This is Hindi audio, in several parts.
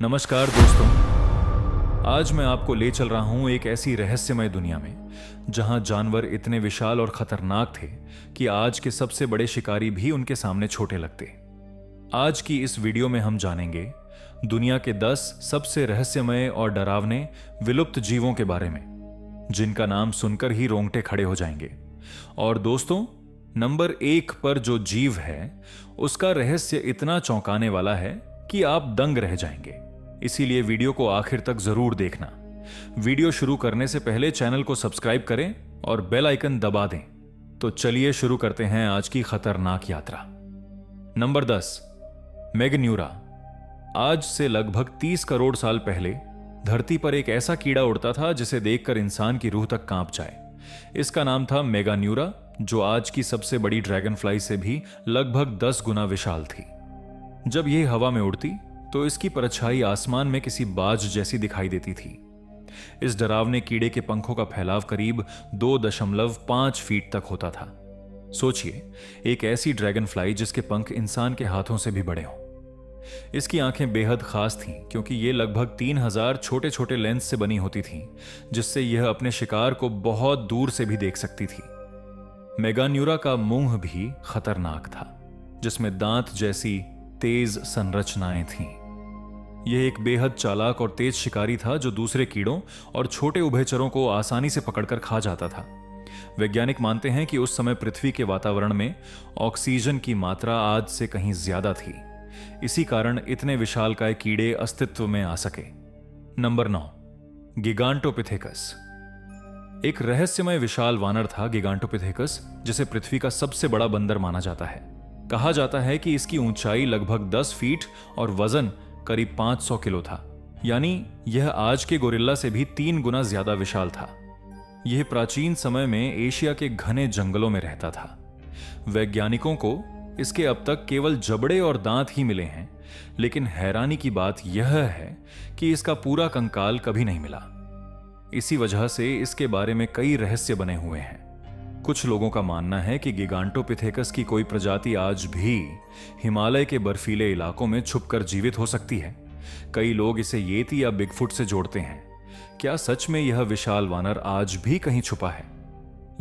नमस्कार दोस्तों। आज मैं आपको ले चल रहा हूं एक ऐसी रहस्यमय दुनिया में जहां जानवर इतने विशाल और खतरनाक थे कि आज के सबसे बड़े शिकारी भी उनके सामने छोटे लगते। आज की इस वीडियो में हम जानेंगे दुनिया के 10 सबसे रहस्यमय और डरावने विलुप्त जीवों के बारे में, जिनका नाम सुनकर ही रोंगटे खड़े हो जाएंगे। और दोस्तों, नंबर 1 पर जो जीव है उसका रहस्य इतना चौंकाने वाला है कि आप दंग रह जाएंगे। इसीलिए वीडियो को आखिर तक जरूर देखना। वीडियो शुरू करने से पहले चैनल को सब्सक्राइब करें और बेल आइकन दबा दें। तो चलिए शुरू करते हैं आज की खतरनाक यात्रा। नंबर 10, मेगन्यूरा। आज से लगभग 30 करोड़ साल पहले धरती पर एक ऐसा कीड़ा उड़ता था जिसे देखकर इंसान की रूह तक कांप जाए। इसका नाम था मेगान्यूरा, जो आज की सबसे बड़ी ड्रैगन फ्लाई से भी लगभग 10 गुना विशाल थी। जब यह हवा में उड़ती तो इसकी परछाई आसमान में किसी बाज जैसी दिखाई देती थी। इस डरावने कीड़े के पंखों का फैलाव करीब 2.5 फीट तक होता था। सोचिए, एक ऐसी ड्रैगन फ्लाई जिसके पंख इंसान के हाथों से भी बड़े हों। इसकी आंखें बेहद खास थीं क्योंकि ये लगभग 3000 छोटे छोटे लेंस से बनी होती थीं, जिससे यह अपने शिकार को बहुत दूर से भी देख सकती थी। मेगान्यूरा का मुंह भी खतरनाक था, जिसमें दांत जैसी तेज संरचनाएं थीं। यह एक बेहद चालाक और तेज शिकारी था जो दूसरे कीड़ों और छोटे उभयचरों को आसानी से पकड़कर खा जाता था। वैज्ञानिक मानते हैं कि उस समय पृथ्वी के वातावरण में ऑक्सीजन की मात्रा आज से कहीं ज्यादा थी। इसी कारण इतने विशालकाय कीड़े अस्तित्व में आ सके। नंबर 9, गिगांटोपिथेकस। एक रहस्यमय विशाल वानर था गिगांटोपिथेकस, जिसे पृथ्वी का सबसे बड़ा बंदर माना जाता है। कहा जाता है कि इसकी ऊंचाई लगभग 10 फीट और वजन करीब 500 किलो था, यानी यह आज के गोरिल्ला से भी 3 गुना ज्यादा विशाल था। यह प्राचीन समय में एशिया के घने जंगलों में रहता था। वैज्ञानिकों को इसके अब तक केवल जबड़े और दांत ही मिले हैं, लेकिन हैरानी की बात यह है कि इसका पूरा कंकाल कभी नहीं मिला। इसी वजह से इसके बारे में कई रहस्य बने हुए हैं। कुछ लोगों का मानना है कि गिगांटोपिथेकस की कोई प्रजाति आज भी हिमालय के बर्फीले इलाकों में छुपकर जीवित हो सकती है। कई लोग इसे येती या बिगफुट से जोड़ते हैं। क्या सच में यह विशाल वानर आज भी कहीं छुपा है?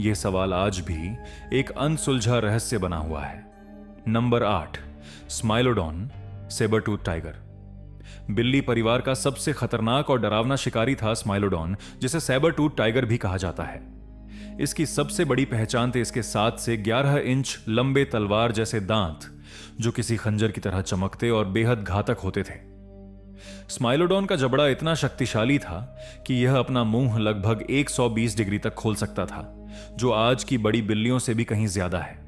यह सवाल आज भी एक अनसुलझा रहस्य बना हुआ है। Number 8, smilodon sabertooth tiger. बिल्ली परिवार का सबसे खतरनाक और डरावना शिकारी था स्माइलोडॉन, जिसे सेबरटूथ टाइगर भी कहा जाता है। इसकी सबसे बड़ी पहचान थे इसके 7 से 11 इंच लंबे तलवार जैसे दांत, जो किसी खंजर की तरह चमकते और बेहद घातक होते थे। स्माइलोडॉन का जबड़ा इतना शक्तिशाली था कि यह अपना मुंह लगभग 120 डिग्री तक खोल सकता था, जो आज की बड़ी बिल्लियों से भी कहीं ज्यादा है।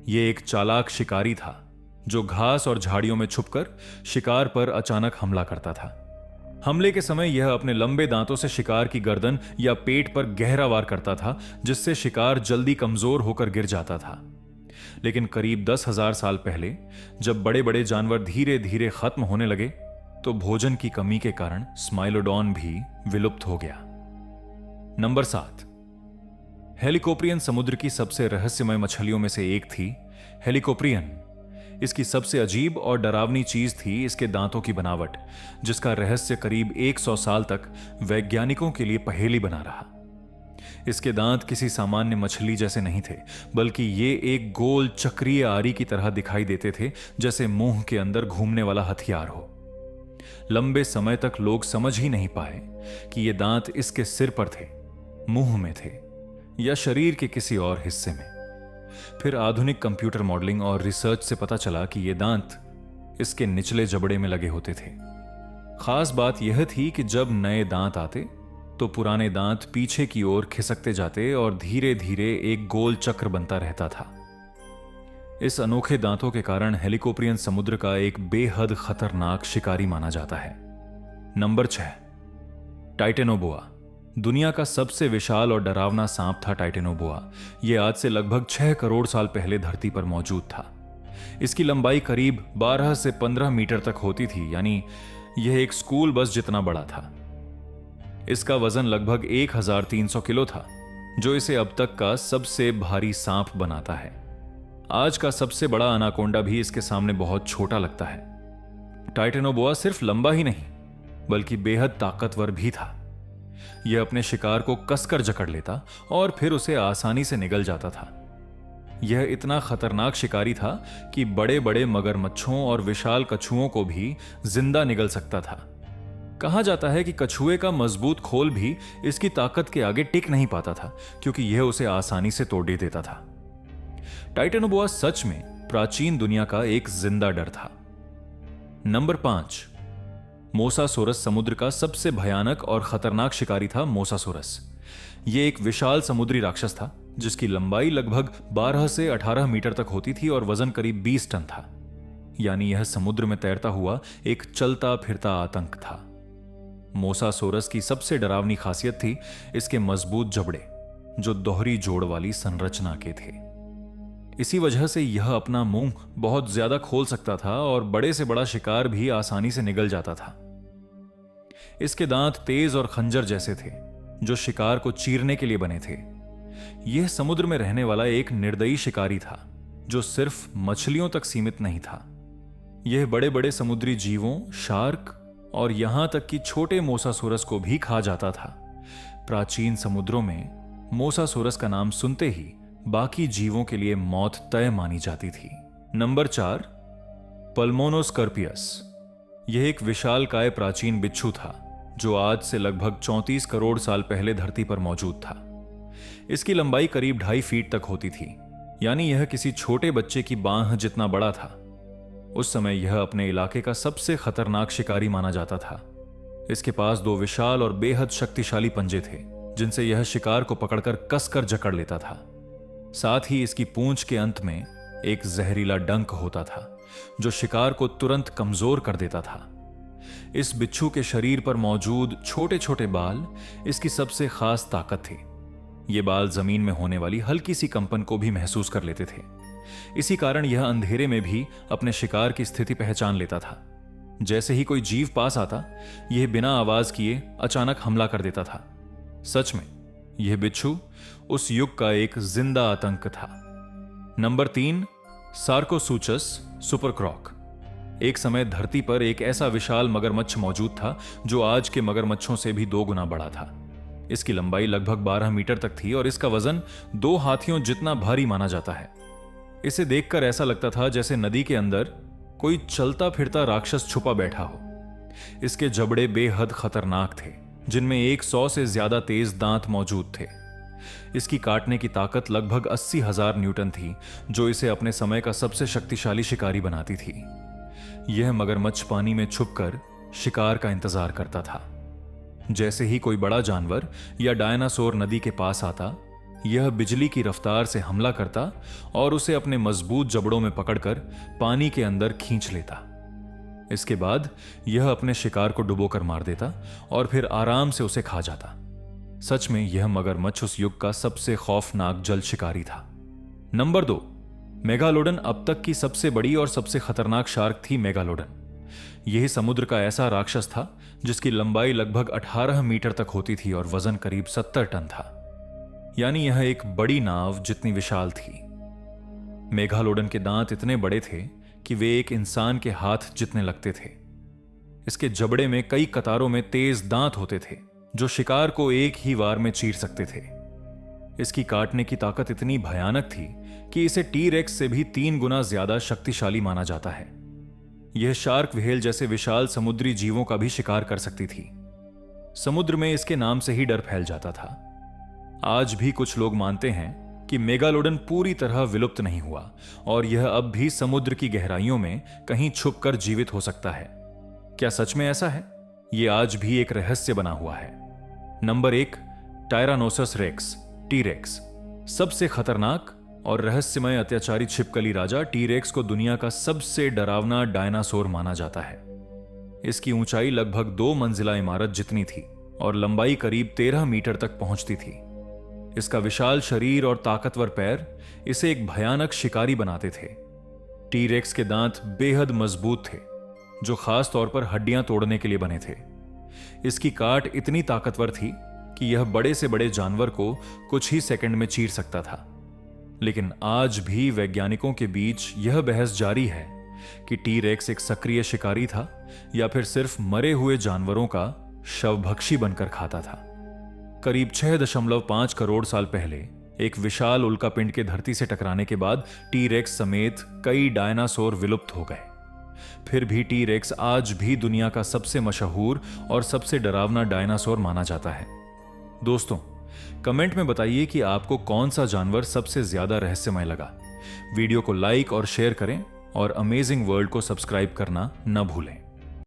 यह एक चालाक शिकारी था जो घास और झाड़ियों में छुपकर शिकार पर अचानक हमला करता था। हमले के समय यह अपने लंबे दांतों से शिकार की गर्दन या पेट पर गहरा वार करता था, जिससे शिकार जल्दी कमजोर होकर गिर जाता था। लेकिन करीब 10,000 साल पहले जब बड़े बड़े जानवर धीरे धीरे खत्म होने लगे, तो भोजन की कमी के कारण स्माइलोडॉन भी विलुप्त हो गया। नंबर 7, हेलिकोप्रियन समुद्र की सबसे रहस्यमय मछलियों में से एक थी हेलिकोप्रियन। इसकी सबसे अजीब और डरावनी चीज थी इसके दांतों की बनावट, जिसका रहस्य करीब 100 साल तक वैज्ञानिकों के लिए पहेली बना रहा। इसके दांत किसी सामान्य मछली जैसे नहीं थे, बल्कि ये एक गोल चक्रीय आरी की तरह दिखाई देते थे, जैसे मुंह के अंदर घूमने वाला हथियार हो। लंबे समय तक लोग समझ ही नहीं पाए कि ये दांत इसके सिर पर थे, मुंह में थे या शरीर के किसी और हिस्से में। फिर आधुनिक कंप्यूटर मॉडलिंग और रिसर्च से पता चला कि ये दांत इसके निचले जबड़े में लगे होते थे। खास बात यह थी कि जब नए दांत आते तो पुराने दांत पीछे की ओर खिसकते जाते और धीरे धीरे एक गोल चक्र बनता रहता था। इस अनोखे दांतों के कारण हेलिकोप्रियन समुद्र का एक बेहद खतरनाक शिकारी माना जाता है। Number 6, Titanoboa. दुनिया का सबसे विशाल और डरावना सांप था टाइटेनोबोआ। यह आज से लगभग 6 करोड़ साल पहले धरती पर मौजूद था। इसकी लंबाई करीब 12 से 15 मीटर तक होती थी, यानी यह एक स्कूल बस जितना बड़ा था। इसका वजन लगभग 1300 किलो था, जो इसे अब तक का सबसे भारी सांप बनाता है। आज का सबसे बड़ा अनाकोंडा भी इसके सामने बहुत छोटा लगता है। टाइटेनोबोआ सिर्फ लंबा ही नहीं बल्कि बेहद ताकतवर भी था। यह अपने शिकार को कसकर जकड़ लेता और फिर उसे आसानी से निगल जाता था। यह इतना खतरनाक शिकारी था कि बड़े बड़े मगरमच्छों और विशाल कछुओं को भी जिंदा निगल सकता था। कहा जाता है कि कछुए का मजबूत खोल भी इसकी ताकत के आगे टिक नहीं पाता था, क्योंकि यह उसे आसानी से तोड़ देता था। टाइटेनोबोआ सच में प्राचीन दुनिया का एक जिंदा डर था। नंबर 5, मोसासोरस समुद्र का सबसे भयानक और खतरनाक शिकारी था मोसासोरस। यह एक विशाल समुद्री राक्षस था जिसकी लंबाई लगभग 12 से 18 मीटर तक होती थी और वजन करीब 20 टन था। यानी यह समुद्र में तैरता हुआ एक चलता फिरता आतंक था। मोसासोरस की सबसे डरावनी खासियत थी इसके मजबूत जबड़े, जो दोहरी जोड़ वाली संरचना के थे। इसी वजह से यह अपना मुंह बहुत ज्यादा खोल सकता था और बड़े से बड़ा शिकार भी आसानी से निगल जाता था। इसके दांत तेज और खंजर जैसे थे, जो शिकार को चीरने के लिए बने थे। यह समुद्र में रहने वाला एक निर्दयी शिकारी था, जो सिर्फ मछलियों तक सीमित नहीं था। यह बड़े बड़े समुद्री जीवों, शार्क और यहां तक कि छोटे मोसासोरस को भी खा जाता था। प्राचीन समुद्रों में मोसासोरस का नाम सुनते ही बाकी जीवों के लिए मौत तय मानी जाती थी। नंबर 4, पल्मोनोस्कर्पियस। यह एक विशालकाय प्राचीन बिच्छू था जो आज से लगभग 34 करोड़ साल पहले धरती पर मौजूद था। इसकी लंबाई करीब 2.5 फीट तक होती थी, यानी यह किसी छोटे बच्चे की बांह जितना बड़ा था। उस समय यह अपने इलाके का सबसे खतरनाक शिकारी माना जाता था। इसके पास 2 विशाल और बेहद शक्तिशाली पंजे थे, जिनसे यह शिकार को पकड़कर कसकर जकड़ लेता था। साथ ही इसकी पूंछ के अंत में एक जहरीला डंक होता था, जो शिकार को तुरंत कमजोर कर देता था। इस बिच्छू के शरीर पर मौजूद छोटे छोटे बाल इसकी सबसे खास ताकत थी। ये बाल जमीन में होने वाली हल्की सी कंपन को भी महसूस कर लेते थे। इसी कारण यह अंधेरे में भी अपने शिकार की स्थिति पहचान लेता था। जैसे ही कोई जीव पास आता, यह बिना आवाज किए अचानक हमला कर देता था। सच में यह बिच्छू उस युग का एक जिंदा आतंक था। नंबर 3, सार्कोसुचस सुपरक्रॉक। एक समय धरती पर एक ऐसा विशाल मगरमच्छ मौजूद था जो आज के मगरमच्छों से भी 2 गुना बड़ा था। इसकी लंबाई लगभग 12 मीटर तक थी और इसका वजन 2 हाथियों जितना भारी माना जाता है। इसे देखकर ऐसा लगता था जैसे नदी के अंदर कोई चलता फिरता राक्षस छुपा बैठा हो। इसके जबड़े बेहद खतरनाक थे, जिनमें 100 से ज्यादा तेज दांत मौजूद थे। इसकी काटने की ताकत लगभग 80,000 न्यूटन थी, जो इसे अपने समय का सबसे शक्तिशाली शिकारी बनाती थी। यह मगरमच्छ पानी में छुपकर शिकार का इंतजार करता था। जैसे ही कोई बड़ा जानवर या डायनासोर नदी के पास आता, यह बिजली की रफ्तार से हमला करता और उसे अपने मजबूत जबड़ों में पकड़कर पानी के अंदर खींच लेता। इसके बाद यह अपने शिकार को डुबोकर मार देता और फिर आराम से उसे खा जाता। सच में यह मगरमच्छ उस युग का सबसे खौफनाक जल शिकारी था। Number 2, megalodon. अब तक की सबसे बड़ी और सबसे खतरनाक शार्क थी मेगालोडन। यह समुद्र का ऐसा राक्षस था जिसकी लंबाई लगभग 18 मीटर तक होती थी और वजन करीब 70 टन था। यानी यह एक बड़ी नाव जितनी विशाल थी। मेगालोडन के दांत इतने बड़े थे कि वे एक इंसान के हाथ जितने लगते थे। इसके जबड़े में कई कतारों में तेज दांत होते थे, जो शिकार को एक ही वार में चीर सकते थे। इसकी काटने की ताकत इतनी भयानक थी कि इसे टी-रेक्स से भी 3 गुना ज्यादा शक्तिशाली माना जाता है। यह शार्क व्हेल जैसे विशाल समुद्री जीवों का भी शिकार कर सकती थी। समुद्र में इसके नाम से ही डर फैल जाता था। आज भी कुछ लोग मानते हैं कि मेगालोडन पूरी तरह विलुप्त नहीं हुआ और यह अब भी समुद्र की गहराइयों में कहीं छुपकर जीवित हो सकता है। क्या सच में ऐसा है? यह आज भी एक रहस्य बना हुआ है। Number 1, tyrannosaurus rex, T rex. सबसे खतरनाक और रहस्यमय अत्याचारी छिपकली राजा टी-रेक्स को दुनिया का सबसे डरावना डायनासोर माना जाता है। इसकी ऊंचाई लगभग 2 मंजिला इमारत जितनी थी और लंबाई करीब 13 मीटर तक पहुंचती थी। इसका विशाल शरीर और ताकतवर पैर इसे एक भयानक शिकारी बनाते थे। टी-रेक्स के दांत बेहद मजबूत थे, जो खास तौर पर हड्डियां तोड़ने के लिए बने थे। इसकी काट इतनी ताकतवर थी कि यह बड़े से बड़े जानवर को कुछ ही सेकंड में चीर सकता था। लेकिन आज भी वैज्ञानिकों के बीच यह बहस जारी है कि टी रेक्स एक सक्रिय शिकारी था या फिर सिर्फ मरे हुए जानवरों का शवभक्षी बनकर खाता था। करीब 6.5 करोड़ साल पहले एक विशाल उल्कापिंड के धरती से टकराने के बाद टी रेक्स समेत कई डायनासोर विलुप्त हो गए। फिर भी टी रेक्स आज भी दुनिया का सबसे मशहूर और सबसे डरावना डायनासोर माना जाता है। दोस्तों, कमेंट में बताइए कि आपको कौन सा जानवर सबसे ज्यादा रहस्यमय लगा। वीडियो को लाइक और शेयर करें और अमेजिंग वर्ल्ड को सब्सक्राइब करना न भूलें।